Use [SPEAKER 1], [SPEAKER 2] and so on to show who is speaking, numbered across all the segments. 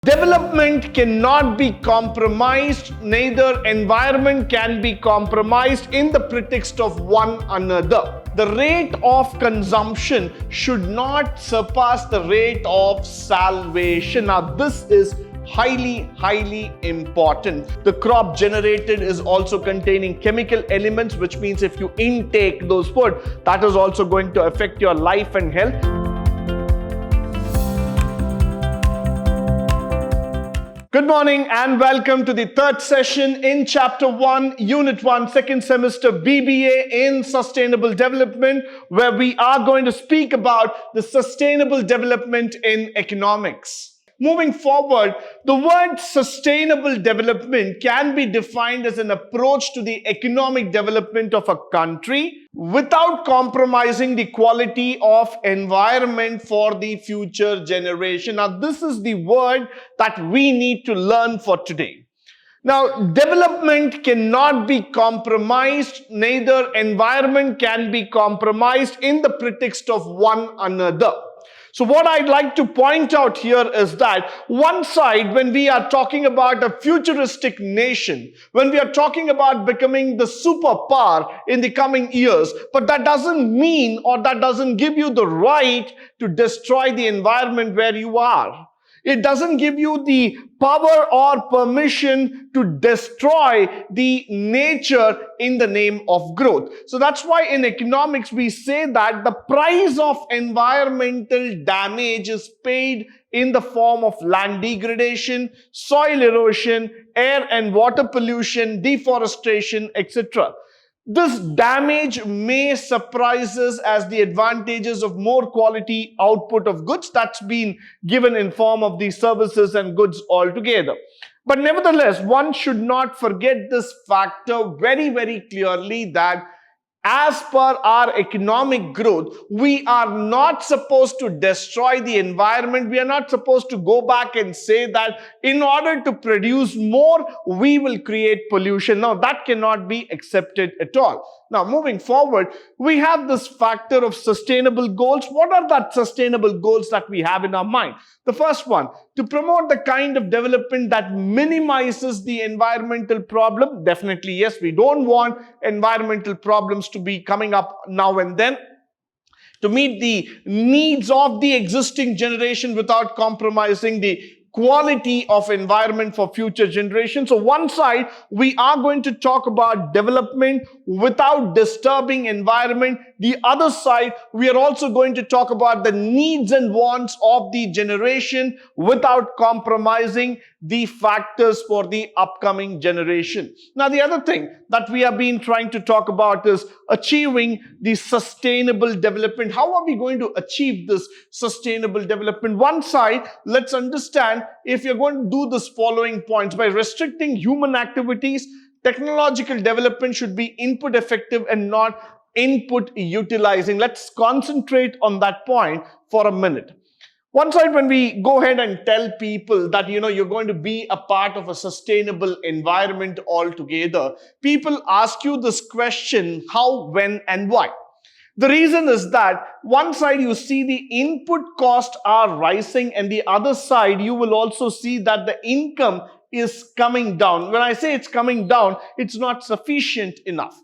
[SPEAKER 1] Development cannot be compromised, neither environment can be compromised in the pretext of one another. The rate of consumption should not surpass the rate of salvation. Now, this is highly important. The crop generated is also containing chemical elements, which means if you intake those food, that is also going to affect your life and health. Good morning and welcome to the third session in Chapter 1, Unit 1, second semester B.B.A in Sustainable Development, where we are going to speak about the sustainable development in economics. Moving forward, the word sustainable development can be defined as an approach to the economic development of a country without compromising the quality of environment for the future generation. Now, this is the word that we need to learn for today. Now, development cannot be compromised, neither environment can be compromised in the pretext of one another. So what I'd like to point out here is that one side, when we are talking about a futuristic nation, when we are talking about becoming the superpower in the coming years, but that doesn't mean or that doesn't give you the right to destroy the environment where you are. It doesn't give you the power or permission to destroy the nature in the name of growth. So that's why in economics we say that the price of environmental damage is paid in the form of land degradation, soil erosion, air and water pollution, deforestation, etc. This damage may surprise us as the advantages of more quality output of goods that's been given in form of these services and goods altogether. But nevertheless, one should not forget this factor very clearly, that as per our economic growth, we are not supposed to destroy the environment. We are not supposed to go back and say that in order to produce more, we will create pollution. Now, that cannot be accepted at all. Now, moving forward, we have this factor of sustainable goals. What are the sustainable goals that we have in our mind? The first one, to promote the kind of development that minimizes the environmental problem. Definitely, yes, we don't want environmental problems to be coming up now and then. To meet the needs of the existing generation without compromising the quality of environment for future generations. So one side, we are going to talk about development without disturbing environment. The other side, we are also going to talk about the needs and wants of the generation without compromising the factors for the upcoming generation. Now, the other thing that we have been trying to talk about is achieving the sustainable development. How are we going to achieve this sustainable development? One side, let's understand if you're going to do this following points. By restricting human activities, technological development should be input effective and not input utilizing. Let's concentrate on that point for a minute. One side, when we go ahead and tell people that, you're going to be a part of a sustainable environment altogether, people ask you this question: how, when, and why? The reason is that one side you see the input costs are rising, and the other side you will also see that the income is coming down. When I say it's coming down, it's not sufficient enough.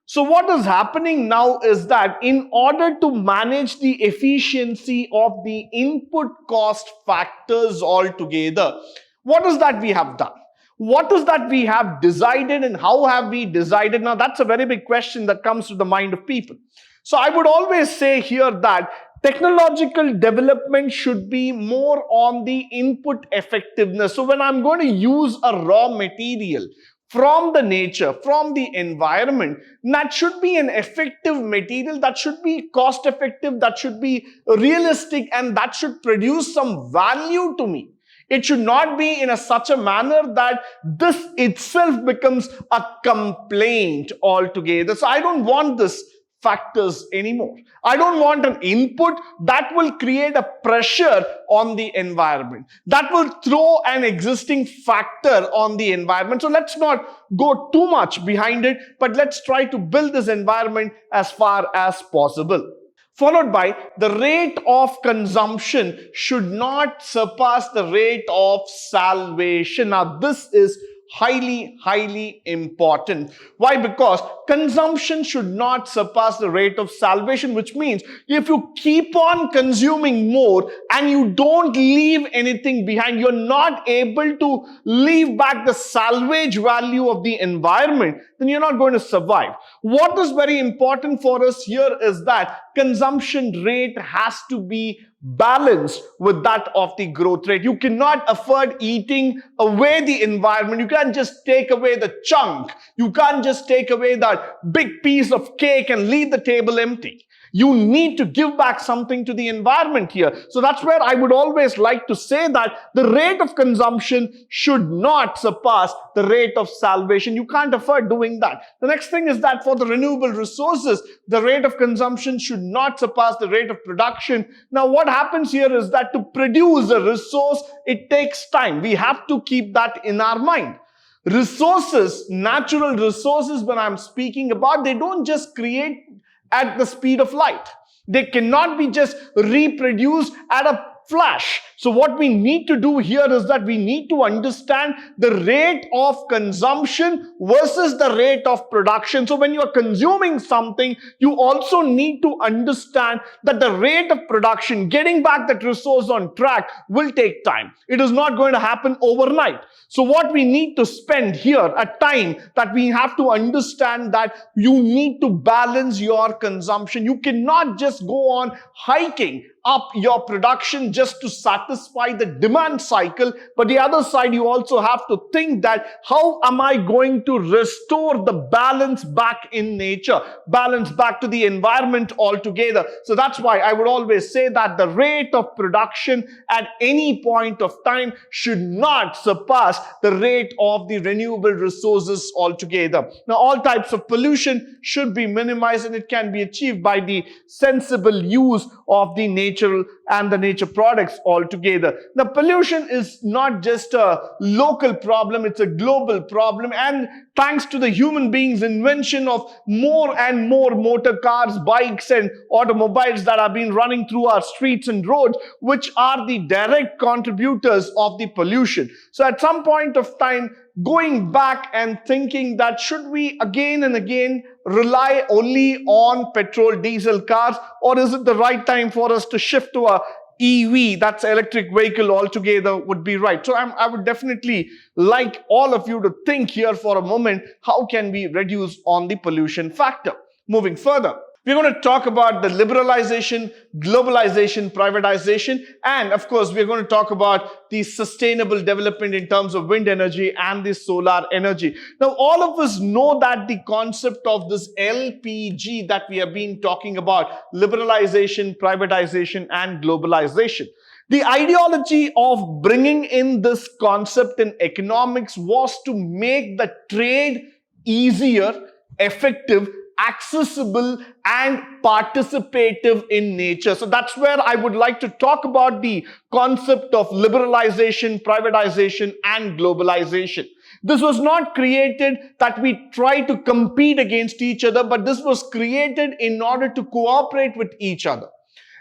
[SPEAKER 1] So what is happening now is that in order to manage the efficiency of the input cost factors altogether, what is that we have done? What is that we have decided, and how have we decided? Now, that's a very big question that comes to the mind of people. So I would always say here that technological development should be more on the input effectiveness. So when I'm going to use a raw material from the nature, from the environment, that should be an effective material, that should be cost effective, that should be realistic, and that should produce some value to me. It should not be in such a manner that this itself becomes a complaint altogether. So I don't want this factors anymore. I don't want an input that will create a pressure on the environment, that will throw an existing factor on the environment. So let's not go too much behind it, but let's try to build this environment as far as possible. followed by the rate of consumption should not surpass the rate of salvation. Now, this is highly important. Why? Because consumption should not surpass the rate of salvation, which means if you keep on consuming more and you don't leave anything behind, you're not able to leave back the salvage value of the environment, then you're not going to survive. What is very important for us here is that consumption rate has to be balanced with that of the growth rate. You cannot afford eating away the environment. You can't just take away the chunk. You can't just take away that big piece of cake and leave the table empty. You need to give back something to the environment here. So that's where I would always like to say that the rate of consumption should not surpass the rate of salvation. You can't afford doing that. The next thing is that for the renewable resources, the rate of consumption should not surpass the rate of production. Now, what happens here is that to produce a resource, it takes time. We have to keep that in our mind. Resources, natural resources, when I'm speaking about, they don't just create at the speed of light. They cannot be just reproduced at a flash. So what we need to do here is that we need to understand the rate of consumption versus the rate of production. So when you are consuming something, you also need to understand that the rate of production, getting back that resource on track, will take time. It is not going to happen overnight. So what we need to spend here, a time that we have to understand that you need to balance your consumption. You cannot just go on hiking up your production just to satisfy the demand cycle. But the other side, you also have to think that how am I going to restore the balance back in nature, balance back to the environment altogether. So that's why I would always say that the rate of production at any point of time should not surpass the rate of the renewable resources altogether. Now, all types of pollution should be minimized, and it can be achieved by the sensible use of the natural and the nature products altogether. The pollution is not just a local problem, it's a global problem, and thanks to the human beings' invention of more and more motor cars, bikes and automobiles that have been running through our streets and roads, which are the direct contributors of the pollution. So at some point of time, going back and thinking that should we again and again rely only on petrol diesel cars, or is it the right time for us to shift to a EV, that's electric vehicle altogether, would be right. So I would definitely like all of you to think here for a moment, how can we reduce on the pollution factor? Moving further, we're going to talk about the liberalization, globalization, privatization, and of course, we're going to talk about the sustainable development in terms of wind energy and the solar energy. Now, all of us know that the concept of this LPG that we have been talking about, liberalization, privatization, and globalization. The ideology of bringing in this concept in economics was to make the trade easier, effective, accessible and participative in nature. So that's where I would like to talk about the concept of liberalization, privatization and globalization. This was not created that we try to compete against each other, but this was created in order to cooperate with each other.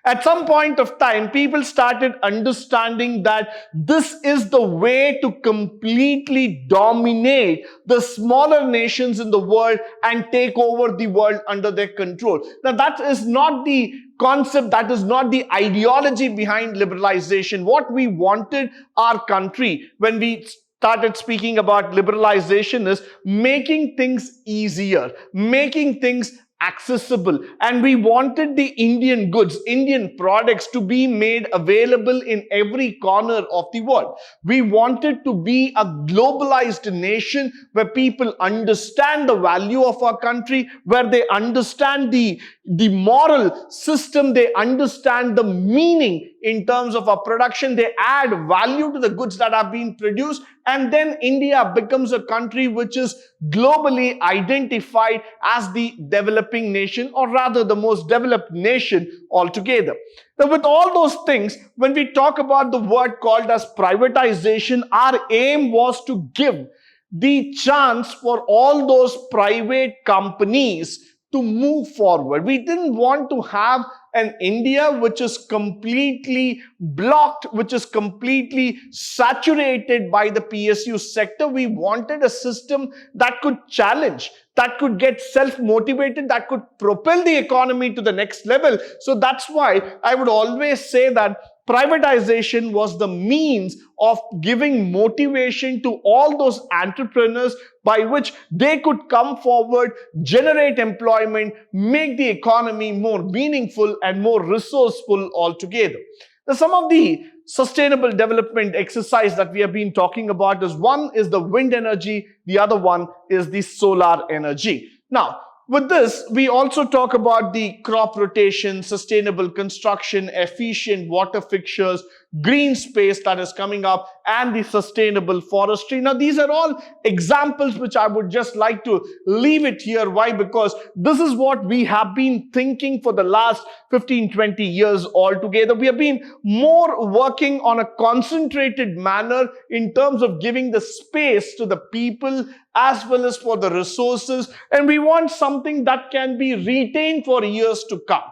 [SPEAKER 1] At some point of time, people started understanding that this is the way to completely dominate the smaller nations in the world and take over the world under their control. Now, that is not the concept, that is not the ideology behind liberalization. What we wanted our country when we started speaking about liberalization is making things easier, making things accessible, and we wanted the Indian goods, Indian products to be made available in every corner of the world. We wanted to be a globalized nation where people understand the value of our country, where they understand the moral system, they understand the meaning in terms of our production, they add value to the goods that are being produced, and then India becomes a country which is globally identified as the developing nation, or rather the most developed nation altogether. Now, with all those things, when we talk about the word called as privatization, our aim was to give the chance for all those private companies to move forward. We didn't want to have an India which is completely blocked, which is completely saturated by the PSU sector. We wanted a system that could challenge, that could get self-motivated, that could propel the economy to the next level. So that's why I would always say that privatization was the means of giving motivation to all those entrepreneurs by which they could come forward, generate employment, make the economy more meaningful and more resourceful altogether. Now, some of the sustainable development exercise that we have been talking about is one is the wind energy, the other one is the solar energy. Now, with this, we also talk about the crop rotation, sustainable construction, efficient water fixtures, green space that is coming up, and the sustainable forestry. Now, these are all examples which I would just like to leave it here. Why? Because this is what we have been thinking for the last 15, 20 years altogether. We have been more working on a concentrated manner in terms of giving the space to the people as well as for the resources, and we want something that can be retained for years to come.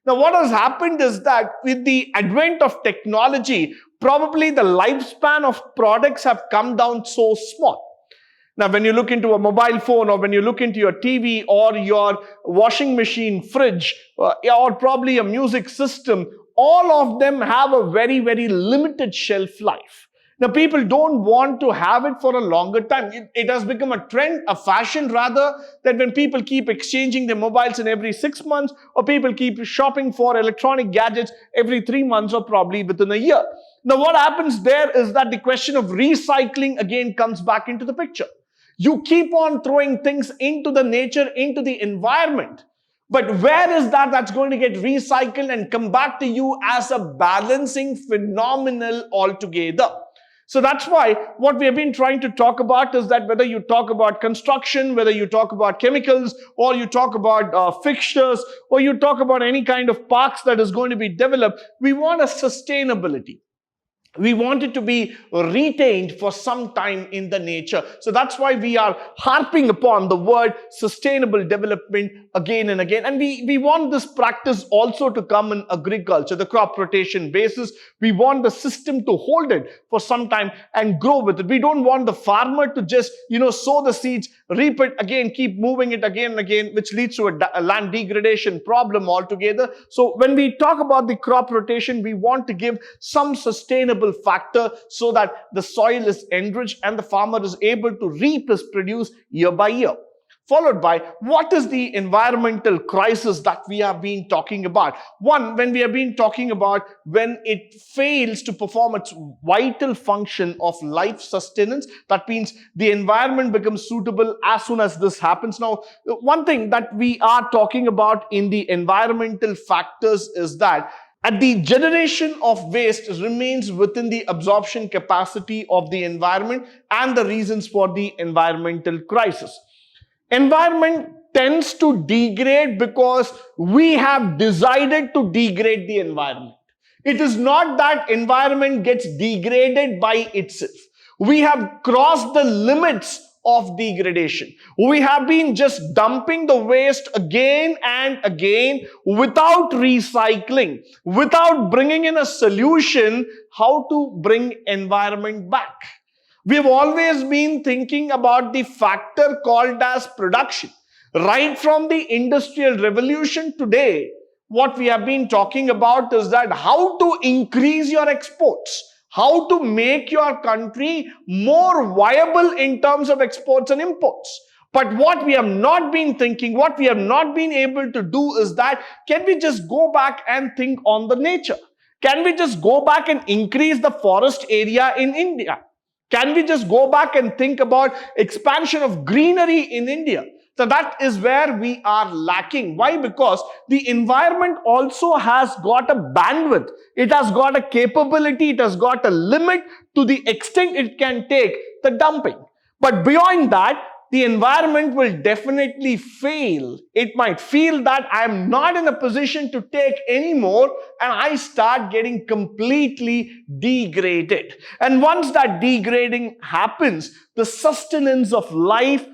[SPEAKER 1] Now, what has happened is that with the advent of technology, probably the lifespan of products have come down so small. Now, when you look into a mobile phone, or when you look into your TV or your washing machine, fridge, or probably a music system, all of them have a very, very limited shelf life. Now, people don't want to have it for a longer time. It has become a trend, a fashion rather, that when people keep exchanging their mobiles in every 6 months, or people keep shopping for electronic gadgets every 3 months, or probably within a year. Now, what happens there is that the question of recycling again comes back into the picture. You keep on throwing things into the nature, into the environment. But where is that's going to get recycled and come back to you as a balancing phenomenon altogether? So that's why what we have been trying to talk about is that whether you talk about construction, whether you talk about chemicals, or you talk about fixtures, or you talk about any kind of parks that is going to be developed, we want a sustainability. We want it to be retained for some time in the nature. So that's why we are harping upon the word sustainable development again and again. And we want this practice also to come in agriculture, the crop rotation basis. We want the system to hold it for some time and grow with it. We don't want the farmer to just, sow the seeds, reap it again, keep moving it again and again, which leads to a land degradation problem altogether. So when we talk about the crop rotation, we want to give some sustainable factor so that the soil is enriched and the farmer is able to reap his produce year by year. Followed by, what is the environmental crisis that we have been talking about? One, when we have been talking about when it fails to perform its vital function of life sustenance, that means the environment becomes suitable as soon as this happens. Now, one thing that we are talking about in the environmental factors is that the generation of waste remains within the absorption capacity of the environment and the reasons for the environmental crisis. Environment tends to degrade because we have decided to degrade the environment. It is not that environment gets degraded by itself. We have crossed the limits of degradation. We have been just dumping the waste again and again without recycling, without bringing in a solution how to bring environment back. We have always been thinking about the factor called as production. Right from the Industrial Revolution today, what we have been talking about is that how to increase your exports, how to make your country more viable in terms of exports and imports. But what we have not been thinking, what we have not been able to do is that, can we just go back and think on the nature? Can we just go back and increase the forest area in India? Can we just go back and think about expansion of greenery in India? So that is where we are lacking. Why? Because the environment also has got a bandwidth. It has got a capability. It has got a limit to the extent it can take the dumping. But beyond that, the environment will definitely fail. It might feel that I am not in a position to take any more, and I start getting completely degraded. And once that degrading happens, the sustenance of life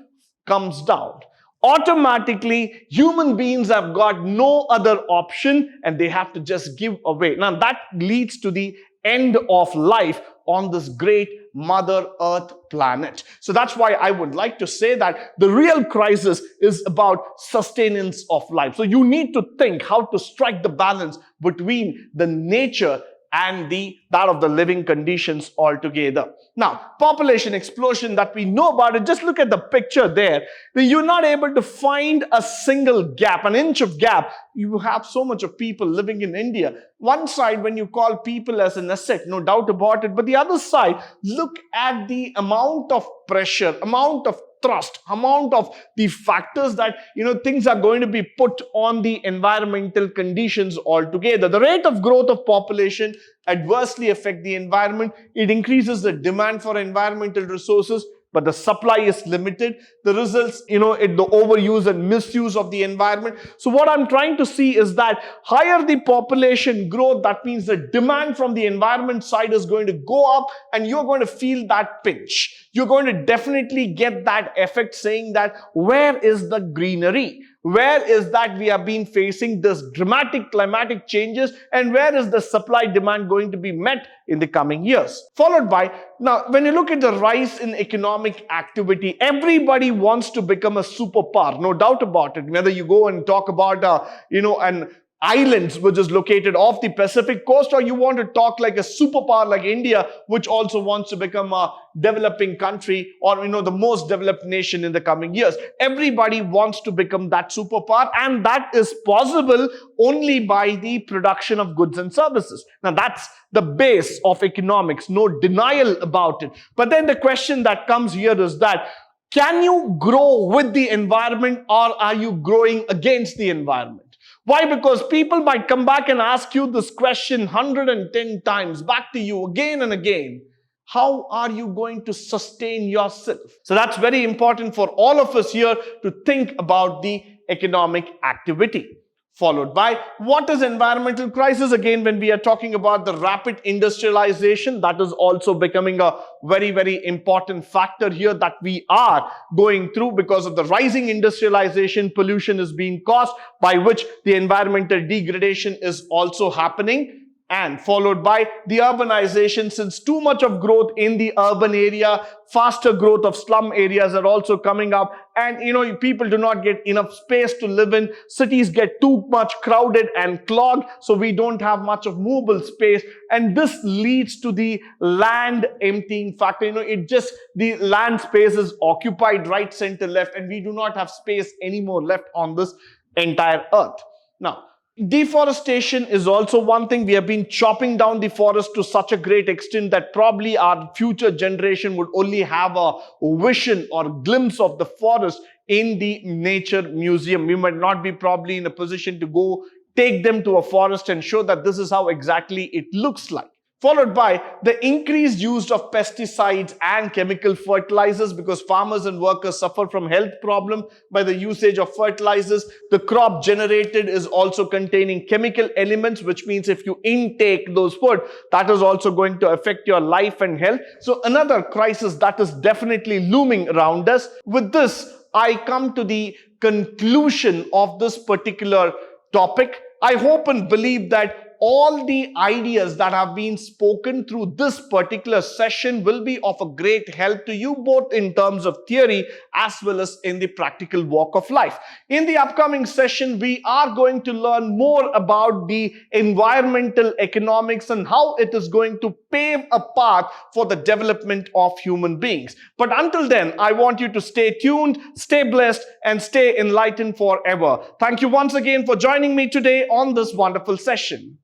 [SPEAKER 1] comes down. automatically human beings have got no other option and they have to just give away. Now that leads to the end of life on this great Mother Earth planet. So that's why I would like to say that the real crisis is about sustenance of life. So you need to think how to strike the balance between the nature and that of the living conditions altogether. Now, population explosion that we know about it, just look at the picture there. You're not able to find a single gap, an inch of gap. You have so much of people living in India. One side, when you call people as an asset, no doubt about it. But the other side, look at the amount of pressure, amount of thrust, amount of the factors that, things are going to be put on the environmental conditions altogether. The rate of growth of population adversely affect the environment. It increases the demand for environmental resources, but the supply is limited. The results, the overuse and misuse of the environment. So what I'm trying to see is that higher the population growth, that means the demand from the environment side is going to go up and you're going to feel that pinch. You're going to definitely get that effect saying that where is the greenery? Where is that we have been facing this dramatic climatic changes and where is the supply demand going to be met in the coming years? Followed by, now when you look at the rise in economic activity, everybody wants to become a superpower, no doubt about it. Whether you go and talk about, an islands which is located off the Pacific coast, or you want to talk like a superpower like India, which also wants to become a developing country or the most developed nation in the coming years. Everybody wants to become that superpower, and that is possible only by the production of goods and services. Now that's the base of economics, no denial about it. But then the question that comes here is that, can you grow with the environment or are you growing against the environment? Why? Because people might come back and ask you this question 110 times back to you again and again. How are you going to sustain yourself? So that's very important for all of us here to think about the economic activity. Followed by, what is environmental crisis? Again, when we are talking about the rapid industrialization, that is also becoming a very, very important factor here that we are going through because of the rising industrialization. Pollution is being caused, by which the environmental degradation is also happening. And followed by the urbanization, since too much of growth in the urban area, faster growth of slum areas are also coming up. And people do not get enough space to live in. Cities get too much crowded and clogged, so we don't have much of movable space. And this leads to the land emptying factor. The land space is occupied right, center, left, and we do not have space anymore left on this entire earth. Now, deforestation is also one thing. We have been chopping down the forest to such a great extent that probably our future generation would only have a vision or glimpse of the forest in the nature museum. We might not be probably in a position to go take them to a forest and show that this is how exactly it looks like. Followed by the increased use of pesticides and chemical fertilizers, because farmers and workers suffer from health problems by the usage of fertilizers. The crop generated is also containing chemical elements, which means if you intake those food, that is also going to affect your life and health. So another crisis that is definitely looming around us. With this, I come to the conclusion of this particular topic. I hope and believe that all the ideas that have been spoken through this particular session will be of a great help to you, both in terms of theory as well as in the practical walk of life. In the upcoming session, we are going to learn more about the environmental economics and how it is going to pave a path for the development of human beings. But until then, I want you to stay tuned, stay blessed, and stay enlightened forever. Thank you once again for joining me today on this wonderful session.